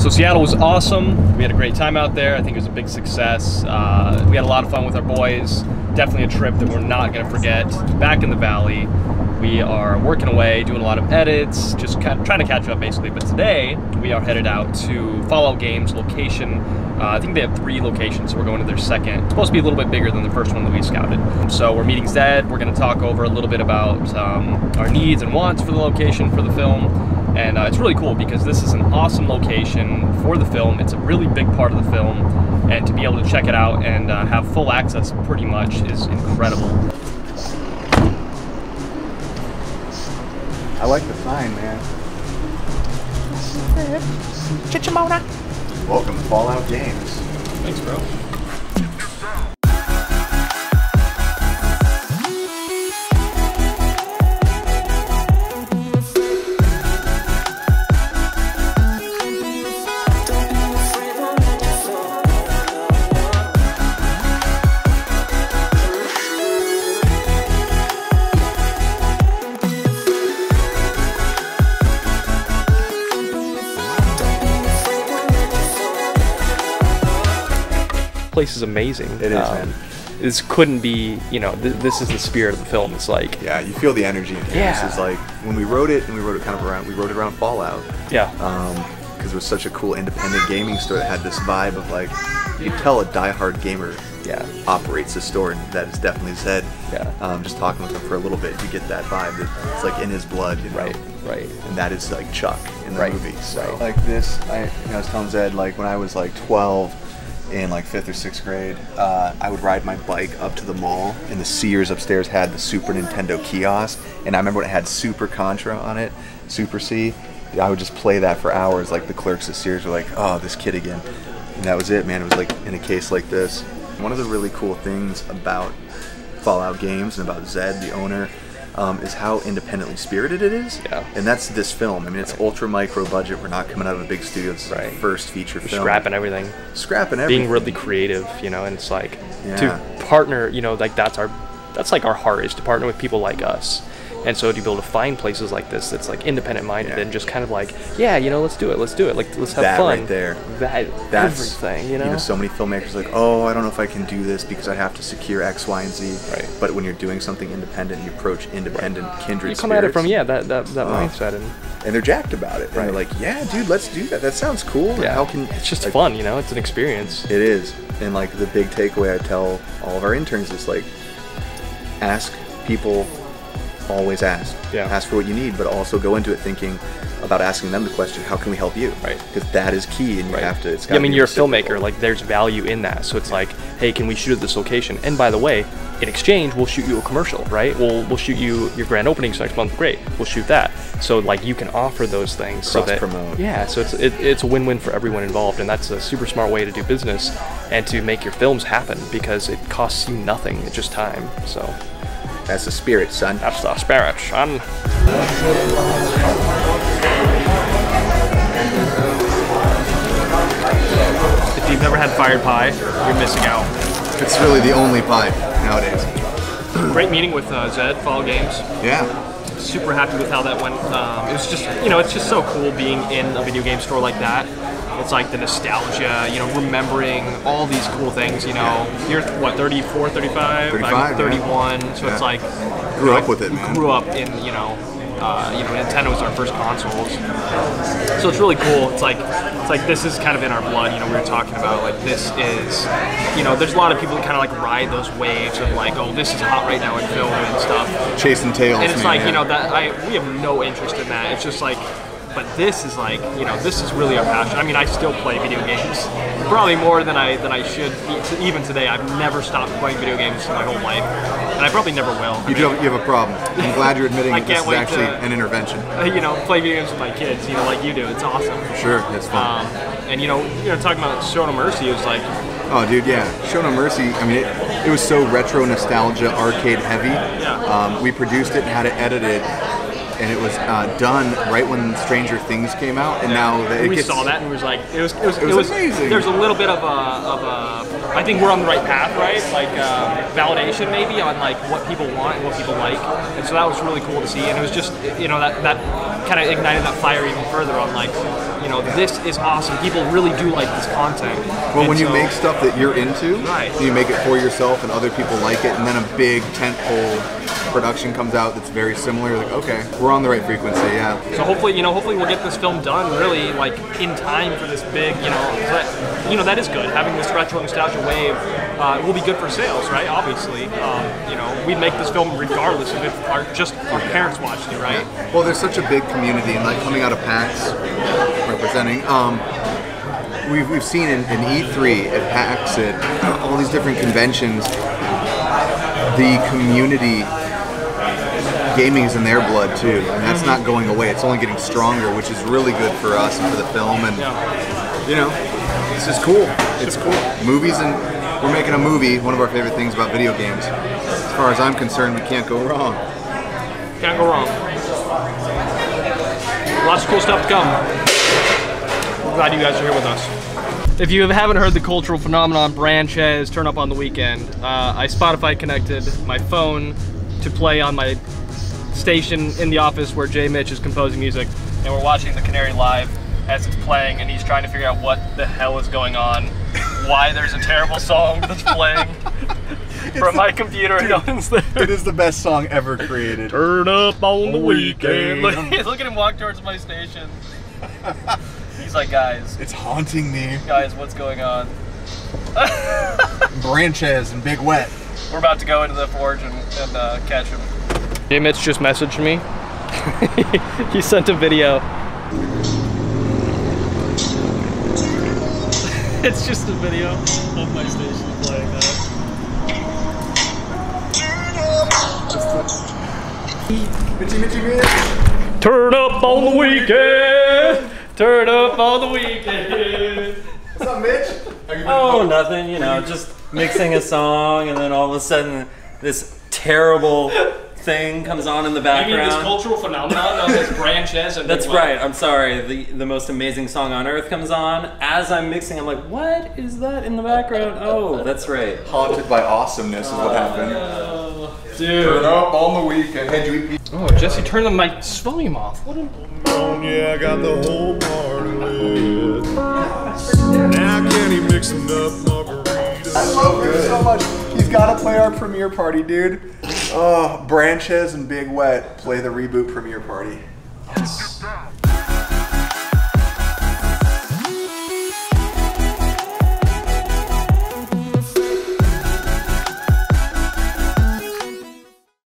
So Seattle was awesome. We had a great time out there. I think it was a big success. We had a lot of fun with our boys. Definitely a trip that we're not going to forget. Back in the Valley, we are working away, doing a lot of edits, just kind of trying to catch up basically. But today, we are headed out to Fallout Games location. I think they have 3 locations, so we're going to their second. It's supposed to be a little bit bigger than the first one that we scouted. So we're meeting Zed. We're going to talk over a little bit about our needs and wants for the location for the film. And it's really cool because this is an awesome location for the film. It's a really big part of the film. And to be able to check it out and have full access pretty much is incredible. I like the sign, man. Chichamona. Welcome to Fallout Games. Thanks, bro. Place is amazing. It is, man. This couldn't be, you know, this is the spirit of the film. It's like, yeah, you feel the energy in here. Yeah. This is like when we wrote it, and we wrote it kind of around. We wrote it around Fallout. yeah, Because it was such a cool independent gaming store that had this vibe of like, you could tell a diehard gamer yeah, operates the store, and that is definitely Zed. yeah, Just talking with him for a little bit, you get that vibe that it's like in his blood, you know? right, right. And that is like Chuck in the Right, movie. So right. like this, I was telling Zed, like when I was like 12 in like 5th or 6th grade, I would ride my bike up to the mall, and the Sears upstairs had the Super Nintendo kiosk, and I remember when it had Super Contra on it, Super C. I would just play that for hours. Like the clerks at Sears were like, "Oh, this kid again," and that was it, man. It was like in a case like this. One of the really cool things about Fallout Games and about Zed, the owner, is how independently spirited it is. Yeah. And that's this film. I mean, it's ultra micro budget. We're not coming out of a big studio. It's Right. first feature film. Scrapping everything. Scrapping everything. Being really creative, you know, and it's like Yeah. to partner, you know, like that's like our heart is to partner with people like us. And so to be able to find places like this that's like independent minded Yeah. and just kind of like, yeah, you know, let's do it. Like let's have That fun. right there. That's everything, you know? so many filmmakers are like, oh, I don't know if I can do this because I have to secure X, Y, and Z. Right. But when you're doing something independent, you approach independent kindred You come at it from, spirits, yeah, that mindset. and they're jacked about it. And Right. they're like, yeah, dude, let's do that. That sounds cool. Yeah. How can it's just like, fun, you know? It's an experience. It is. And like the big takeaway I tell all of our interns is like, ask people, always ask. Yeah. Ask for what you need, but also go into it thinking about asking them the question, how can we help you? Right. Because that is key, and you Right. have to, it's Yeah, gotta I mean, be you're a reciprocal. filmmaker, like there's value in that. So it's like, hey, can we shoot at this location? And by the way, in exchange, we'll shoot you a commercial, right? We'll shoot you your grand openings next month. Great, we'll shoot that. So like you can offer those things so that Cross-promote. yeah. So it's a win-win for everyone involved, and that's a super smart way to do business and to make your films happen because it costs you nothing. It's just time. So That's the spirit, son. that's the spirit, son. If you've never had fired pie, you're missing out. It's really the only pie nowadays. Great meeting with Zed, Fall Games. Yeah. Super happy with how that went. It was just, you know, it's just so cool being in a video game store like that. It's like the nostalgia, you know, remembering all these cool things, you know. You're, what, 34, 35? 35, I'm 31, so Yeah. it's like... Grew up with it, man. Grew up in, Nintendo was our first consoles. So it's really cool. It's like this is kind of in our blood, you know, we were talking about, like, this is, you know, there's a lot of people that kind of, like, ride those waves of, like, oh, this is hot right now in film and stuff. Chasing tails, And it's man, like, yeah. you know, we have no interest in that. It's just like, but this is like, you know, this is really our passion. I mean, I still play video games, probably more than I should. Even today, I've never stopped playing video games in my whole life, and I probably never will. You have a problem. I'm glad you're admitting I that this can't is wait actually to- an intervention. You know, play video games with my kids, you know, like you do. It's awesome. Sure, it's fun. And you know, talking about Show No Mercy, it was like, Oh, dude, yeah. Show No Mercy, I mean, it was so retro nostalgia, arcade heavy. Yeah. We produced it and had it edited, and it was done right when Stranger Things came out, and now it we gets... saw that and it was like, it was amazing. There's a little bit of I think we're on the right path, right? Like validation maybe on like what people want and what people like, and so that was really cool to see. And it was just, you know, that kind of ignited that fire even further on like, you know, this is awesome. People really do like this content. Well, And when you so- make stuff that you're into, Right. you make it for yourself and other people like it, and then a big tentpole production comes out that's very similar, you're like, okay, we're on the right frequency, yeah. So hopefully, you know, hopefully we'll get this film done really like in time for this big, you know, that is good. Having this retro nostalgia wave will be good for sales, right? Obviously, you know, we'd make this film regardless of if our parents watched it, right? Well, there's such a big community, and like coming out of PAX, representing, we've seen in E3, at PAX, at all these different conventions, the community gaming is in their blood too, and that's not going away. It's only getting stronger, which is really good for us and for the film. And you know, it's just cool. It's cool. Movies, and we're making a movie. One of our favorite things about video games. As far as I'm concerned, we can't go wrong. Can't go wrong. Lots of cool stuff to come. We're glad you guys are here with us. If you haven't heard the cultural phenomenon Branches Turn Up on the Weekend, I Spotify connected my phone to play on my station in the office where Jay Mitch is composing music, and we're watching The Canary live as it's playing, and he's trying to figure out what the hell is going on, why there's a terrible song that's playing from my computer and no one's there. It is the best song ever created. Turn up on the weekend. Look at him walk towards my station. He's like, guys, It's haunting me. what's going on? Branches and Big Wet. We're about to go into the forge and catch him. Jay Mitch just messaged me. He sent a video. It's just a video of my station playing that. Turn up on the weekend. Turn up on the weekend. What's up, Mitch? Oh, nothing, you know, just mixing a song, and then all of a sudden this terrible thing comes on in the You background. mean this cultural phenomenon known as Branches? And That's right, I'm sorry. The most amazing song on earth comes on. As I'm mixing, I'm like, what is that in the background? Oh, that's right. Haunted by awesomeness is what happened. Dude. Turn up on the weekend. Hey, do you eat? Oh, Jesse, turn the mic volume off. What a... Yeah, I got the whole party lit. Now Kenny mixing up margaritas. I love him so much. He's got to play our premiere party, dude. Oh, Branches and Big Wet play the reboot premiere party. Yes.